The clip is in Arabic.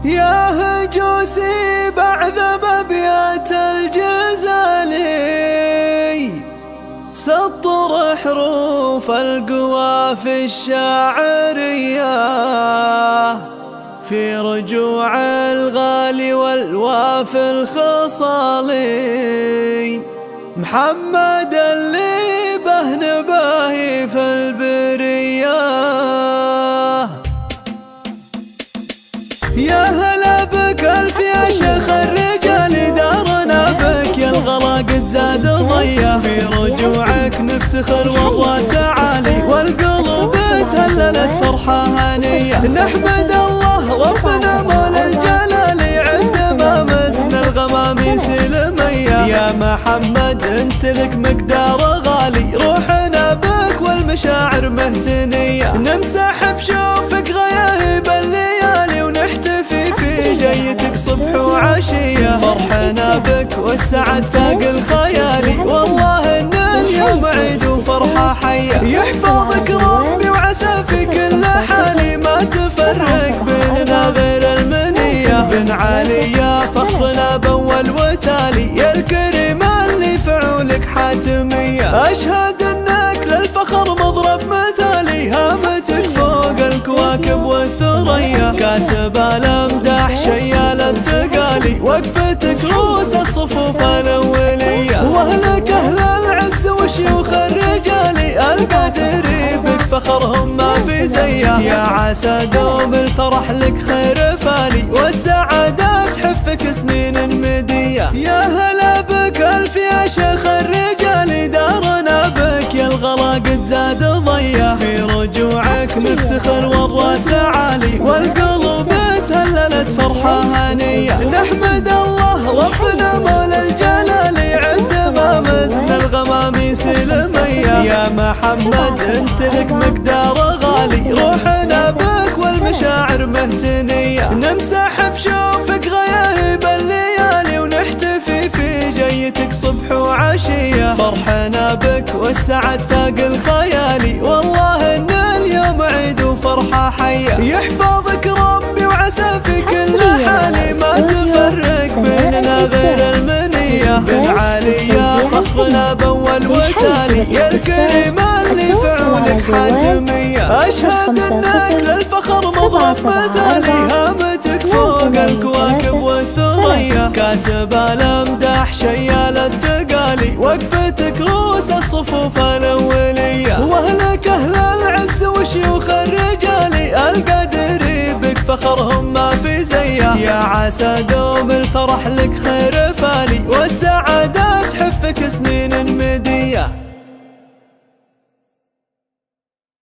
يا هجوسي بعذب أبيات الجزالي، سطر حروف القوافي الشاعرية في رجوع الغالي والوافي الخصالي. محمد اللي به نباهي في البرية، يا هلا بك ألف يا شيخ الرجال، دارنا بك يا الغلا قد زاد ضيا، في رجوعك نفتخر وضواسع عالي، والقلوب تهللت فرحة هنية. نحمد الله ربنا مولى الجلال، عندما مزن الغماميس المية. يا محمد انت لك مقدار غالي، روحنا بك والمشاعر مهتنية. نمسح بشوفك غياهب الليالي، ونحتفي في جيتك صبح وعشية. فرحنا بك والسعد فاق الخيالي، والله ان اليوم عيد وفرحة حية. يحفظك ربي وعسى في كل حالي، ما تفرق بيننا غير المنية. بن علي يا فخرنا بول وتالي، يا الكريم اللي فعولك حاتمية. أشهد انك للفخر مضرب مثالي، هامتك فوق الكواكب والثريا. كاسب الامداح شيال الثقالي، وقفتك رؤوس الصفوف الاولية. واهلك اهل العز وشيوخ الرجالي، القادري بك فخرهم ما في زيه. يا عسى دوم الفرح لك خير فالي، والسعادات تحفك سنين مدية. يا هلا بك ألف يا شيخ الرجال، دارنا بك يا الغلا قد زاد ضيا، في رجوعك نفتخر والراس عالي، والقلوب تهللت فرحة هنية. نحمد الله ربنا مولى الجلال، عندما مزن الغماميس المية. يا محمد انت لك مقدار غالي، روحنا بك والمشاعر مهتنية. نمسح بشوفك غياهب الليالي، ونحتفي في جيتك صبح وعشية. فرحنا بك والسعد فاق الخيالي، والله ان اليوم عيد وفرحة حية. يحفظك ربي وعسى في كل حالي، ما تفرق بيننا غير المنية. بن علي يا فخرنا بول وتالي، يا الكريم اللي فعولك حاتمية. أشهد انك للفخر مضرب مثالي، هامتك فوق الكواكب والثريا. كاسب الامداح شيال الثقالي، وقفتك رؤوس الصفوف الاولية. واهلك اهل العز وشيوخ الرجالي، القادري بك فخرهم ما في زيه. يا عسى دوم الفرح لك خير